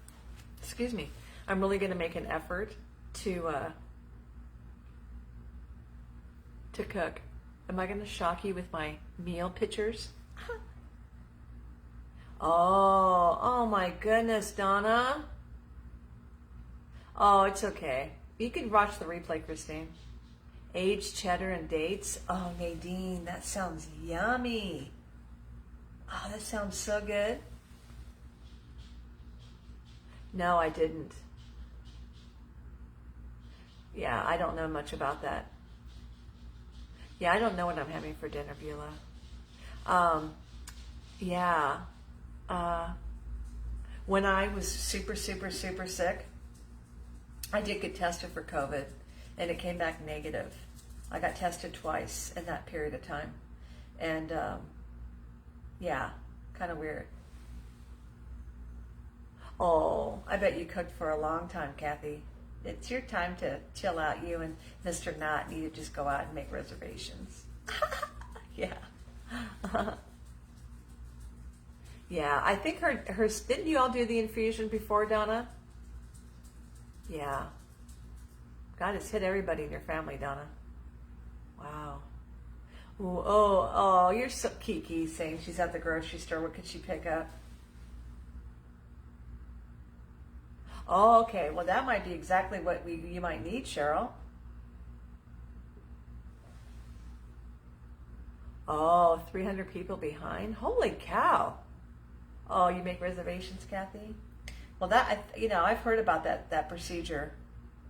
S2: Excuse me. I'm really going to make an effort to cook. Am I going to shock you with my meal pictures? Oh my goodness, Donna. Oh, it's okay. You can watch the replay, Christine. Aged cheddar and dates. Oh, Nadine, that sounds yummy. Oh, that sounds so good. No, I didn't. Yeah, I don't know much about that. Yeah, I don't know what I'm having for dinner, Beulah. Yeah. When I was super, super, super sick, I did get tested for COVID, and it came back negative. I got tested twice in that period of time. And, yeah, kind of weird. Oh, I bet you cooked for a long time, Kathy. It's your time to chill out. You and Mr. Knott need to just go out and make reservations. Yeah. Yeah, I think her, didn't you all do the infusion before, Donna? Yeah. God, it's hit everybody in your family, Donna. Wow. Ooh, oh, you're so Kiki saying she's at the grocery store. What could she pick up? Oh, okay. Well, that might be exactly what you might need, Cheryl. Oh, 300 people behind? Holy cow. Oh, you make reservations, Kathy? Well, I've heard about that procedure,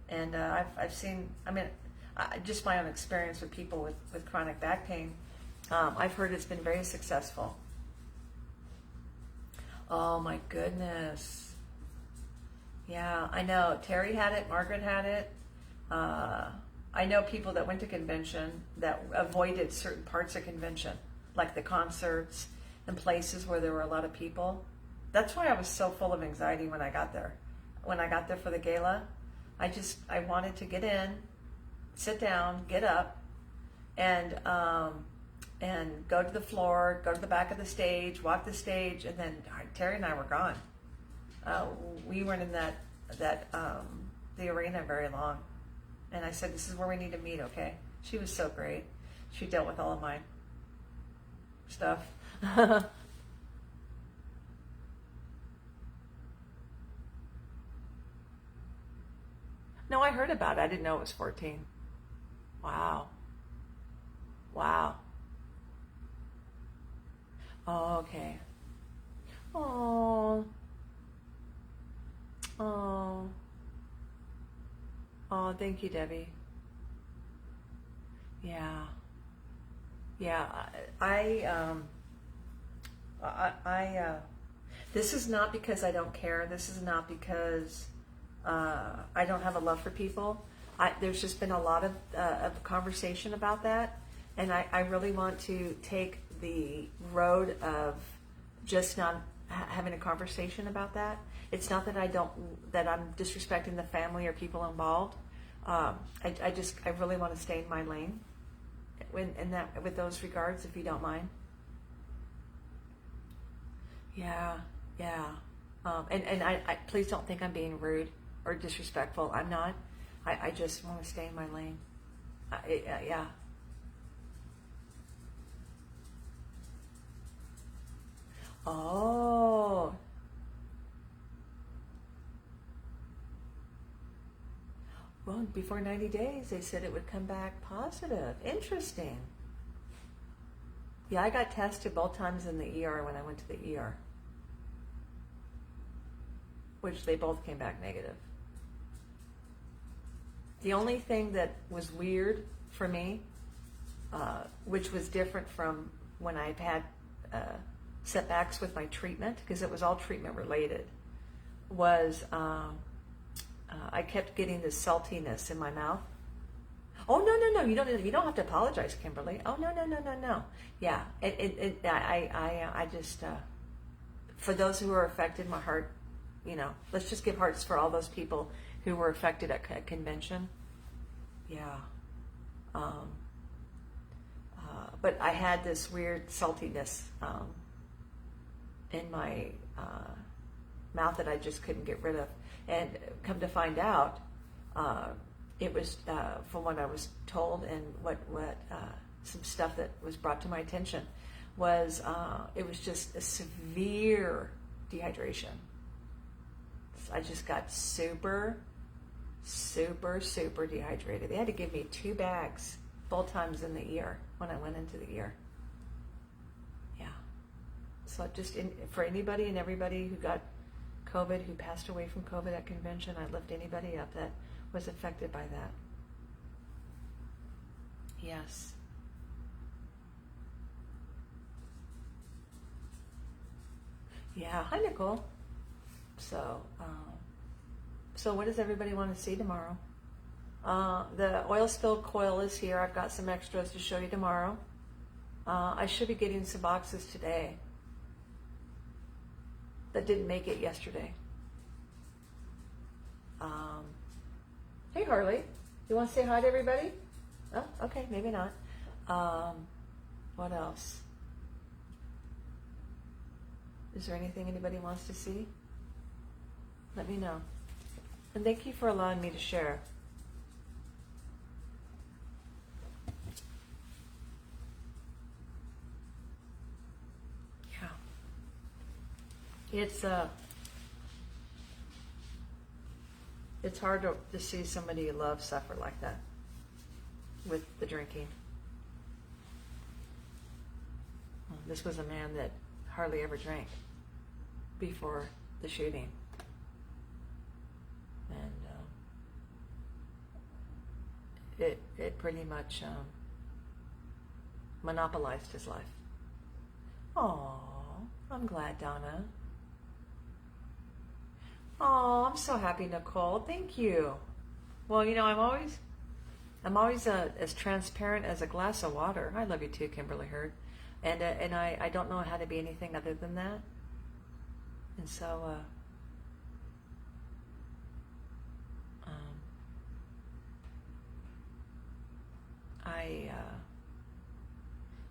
S2: and I've seen. I mean, just my own experience with people with chronic back pain. I've heard it's been very successful. Oh my goodness. Yeah, I know. Terry had it. Margaret had it. I know people that went to convention that avoided certain parts of convention, like the concerts and places where there were a lot of people. That's why I was so full of anxiety when I got there. When I got there for the gala, I wanted to get in, sit down, get up, and go to the floor, go to the back of the stage, walk the stage, and then Terry and I were gone. We weren't in the arena very long. And I said, this is where we need to meet, okay? She was so great. She dealt with all of my stuff. No, I heard about it. I didn't know it was 14. Wow. Wow. Oh, okay. Oh. Oh. Oh, thank you, Debbie. Yeah. Yeah. This is not because I don't care. This is not because I don't have a love for people. There's just been a lot of conversation about that, and I really want to take the road of just not having a conversation about that. It's not that I'm disrespecting the family or people involved. I really want to stay in my lane with those regards, if you don't mind. Yeah. And I please don't think I'm being rude or disrespectful. I'm not. I just want to stay in my lane. Yeah. Oh. Well, before 90 days, they said it would come back positive. Interesting. Yeah, I got tested both times in the ER when I went to the ER, which they both came back negative. The only thing that was weird for me, which was different from when I've had setbacks with my treatment, because it was all treatment related, was I kept getting this saltiness in my mouth. Oh, no, you don't have to apologize, Kimberly. Oh, no. Yeah, I just, for those who were affected, my heart, let's just give hearts for all those people who were affected at convention. Yeah. But I had this weird saltiness in my mouth that I just couldn't get rid of. And come to find out, it was, from what I was told and what some stuff that was brought to my attention, was it was just a severe dehydration. I just got super dehydrated. They had to give me 2 bags both times in the ER when I went into the ER. Yeah. So just for anybody and everybody who got COVID, who passed away from COVID at convention, I lift anybody up that was affected by that. Yes. Yeah. Hi, Nicole. So what does everybody want to see tomorrow? The oil spill coil is here. I've got some extras to show you tomorrow. I should be getting some boxes today that didn't make it yesterday. Hey, Harley. You want to say hi to everybody? Oh, okay, maybe not. What else? Is there anything anybody wants to see? Let me know. And thank you for allowing me to share. Yeah. It's hard to see somebody you love suffer like that with the drinking. This was a man that hardly ever drank before the shooting. And it pretty much monopolized his life. Oh, I'm glad, Donna. Oh, I'm so happy, Nicole. Thank you. Well, I'm always as transparent as a glass of water. I love you too, Kimberly Hurd. And I don't know how to be anything other than that. And so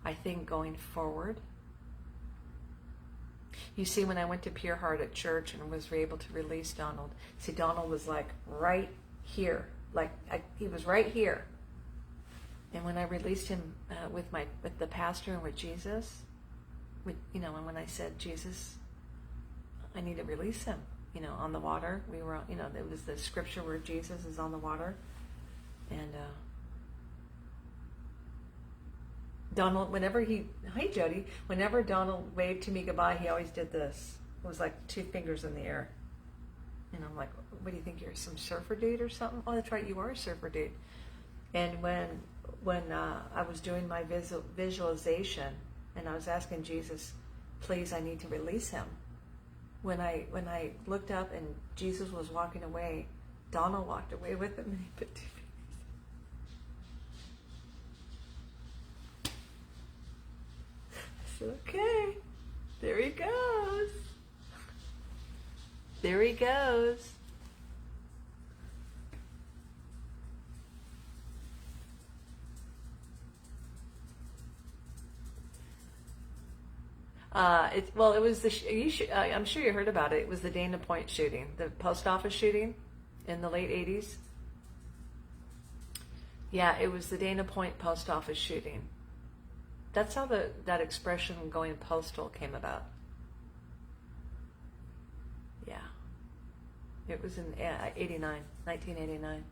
S2: I think going forward, you see, when I went to Pure Heart at church and was able to release Donald, see, Donald was like right here, he was right here. And when I released him with the pastor and with Jesus, and when I said, Jesus, I need to release him, on the water. We were, it was the scripture where Jesus is on the water. And Donald, hi Jody, whenever Donald waved to me goodbye, he always did this. It was like 2 fingers in the air. And I'm like, what do you think, you're some surfer dude or something? Oh, that's right, you are a surfer dude. And when I was doing my visualization and I was asking Jesus, please, I need to release him. When I looked up and Jesus was walking away, Donald walked away with him and he put 2 fingers. I said, okay, there he goes. There he goes. It was I'm sure you heard about it. It was the Dana Point shooting, the post office shooting in the late 80s. Yeah, it was the Dana Point post office shooting. That's how that expression going postal came about. Yeah. It was in 1989.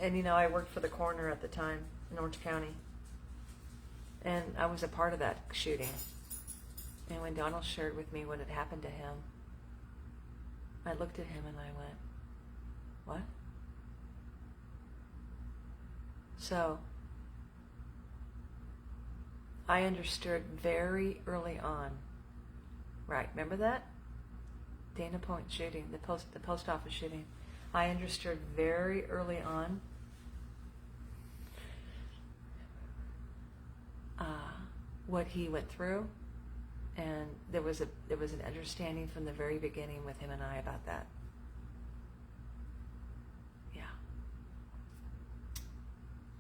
S2: And I worked for the coroner at the time in Orange County. And I was a part of that shooting. And when Donald shared with me what had happened to him, I looked at him and I went, what? So, I understood very early on, right, remember that? Dana Point shooting, the post office shooting. I understood very early on what he went through, and there was an understanding from the very beginning with him and I about that. Yeah.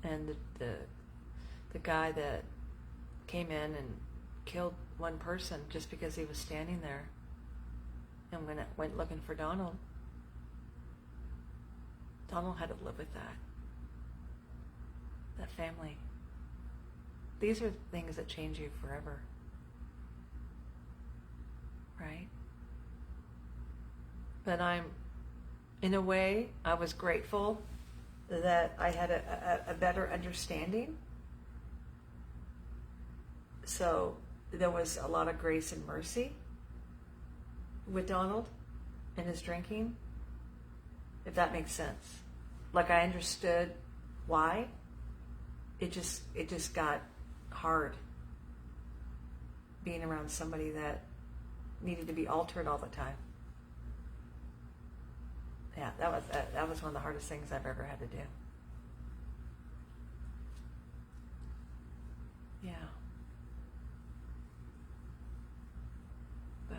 S2: And the guy that came in and killed one person just because he was standing there, and when it went looking for Donald had to live with that family. These are things that change you forever, right? But in a way, I was grateful that I had a better understanding. So there was a lot of grace and mercy with Donald and his drinking, if that makes sense. Like, I understood why. It just got hard being around somebody that needed to be altered all the time. Yeah, that was one of the hardest things I've ever had to do. Yeah. But,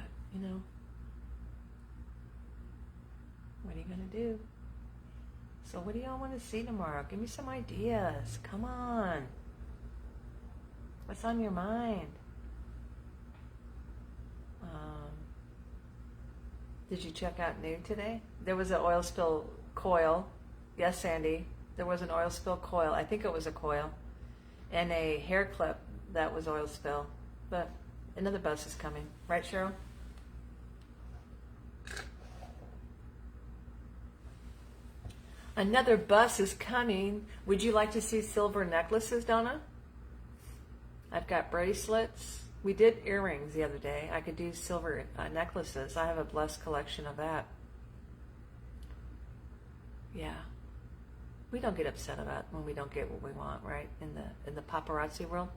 S2: what are you going to do? So what do y'all want to see tomorrow? Give me some ideas. Come on. What's on your mind? Did you check out Nude today? There was an oil spill coil. Yes, Sandy. There was an oil spill coil. I think it was a coil. And a hair clip that was oil spill. But another bus is coming. Right, Cheryl? Another bus is coming. Would you like to see silver necklaces, Donna? I've got bracelets. We did earrings the other day. I could do silver necklaces. I have a blessed collection of that. Yeah. We don't get upset about when we don't get what we want, right? In the paparazzi world.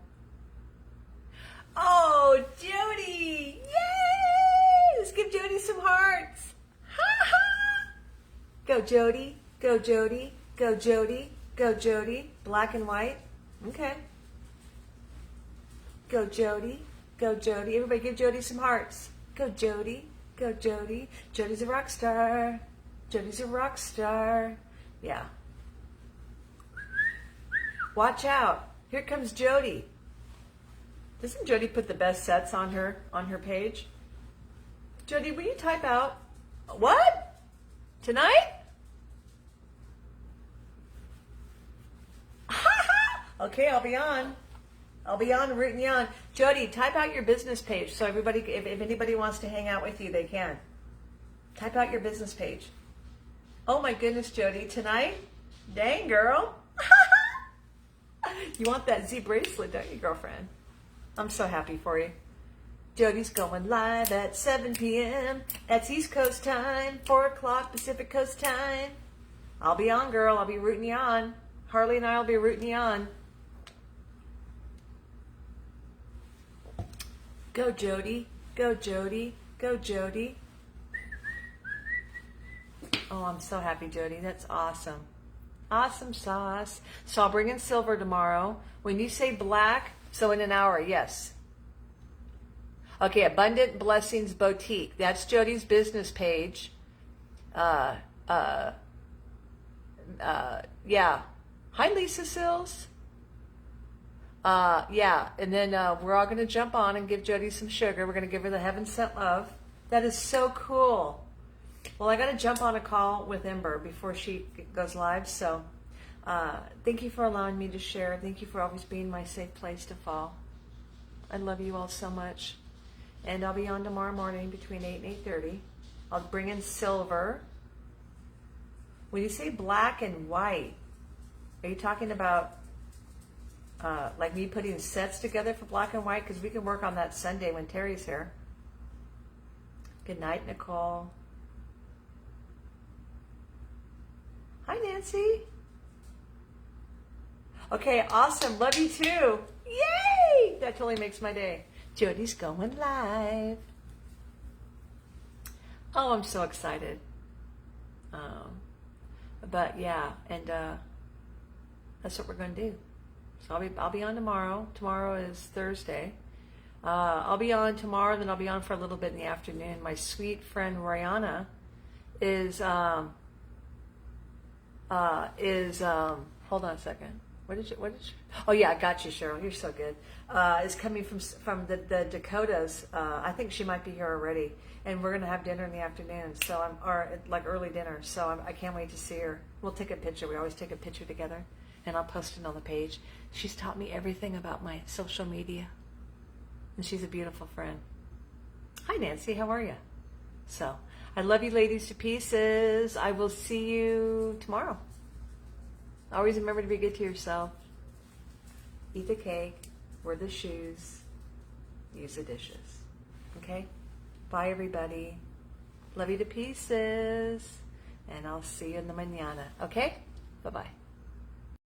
S2: Oh, Jody! Yay! Let's give Jody some hearts. Ha ha! Go, Jody. Go, Jody. Go, Jody. Go, Jody. Black and white. Okay. Go, Jody. Go, Jody. Everybody give Jody some hearts. Go, Jody. Go, Jody. Jody's a rock star. Jody's a rock star. Yeah. Watch out. Here comes Jody. Doesn't Jody put the best sets on her page? Jody, will you type out? What? Tonight? Okay, I'll be on. I'll be on rooting you on. Jody, type out your business page so everybody, if anybody wants to hang out with you, they can. Type out your business page. Oh my goodness, Jody, tonight? Dang, girl. You want that Z bracelet, don't you, girlfriend? I'm so happy for you. Jody's going live at 7 p.m. That's East Coast time, 4 o'clock Pacific Coast time. I'll be on, girl. I'll be rooting you on. Harley and I will be rooting you on. Go, Jody. Go, Jody. Go, Jody. Oh, I'm so happy, Jody. That's awesome. Awesome sauce. So I'll bring in silver tomorrow. When you say black, so in an hour, yes. Okay, Abundant Blessings Boutique. That's Jody's business page. Yeah. Hi, Lisa Sills. Yeah, and then we're all going to jump on and give Jody some sugar. We're going to give her the Heaven Sent Love. That is so cool. Well, I got to jump on a call with Ember before she goes live. So thank you for allowing me to share. Thank you for always being my safe place to fall. I love you all so much. And I'll be on tomorrow morning between 8 and 8:30. I'll bring in silver. When you say black and white, are you talking about like me putting sets together for black and white? Because we can work on that Sunday when Terry's here. Good night, Nicole. Hi, Nancy. Okay, awesome. Love you too. Yay! That totally makes my day. Jody's going live. Oh, I'm so excited. But yeah, and that's what we're going to do. So I'll be on tomorrow. Tomorrow is Thursday. I'll be on tomorrow, then I'll be on for a little bit in the afternoon. My sweet friend Rihanna is hold on a second. What did you? Oh yeah, I got you, Cheryl. You're so good. Is coming from the Dakotas. I think she might be here already, and we're gonna have dinner in the afternoon. So like early dinner. So I can't wait to see her. We'll take a picture. We always take a picture together, and I'll post it on the page. She's taught me everything about my social media, and she's a beautiful friend. Hi, Nancy. How are you? So I love you, ladies, to pieces. I will see you tomorrow. Always remember to be good to yourself. Eat the cake, wear the shoes, use the dishes. Okay? Bye, everybody. Love you to pieces. And I'll see you in the mañana. Okay? Bye-bye.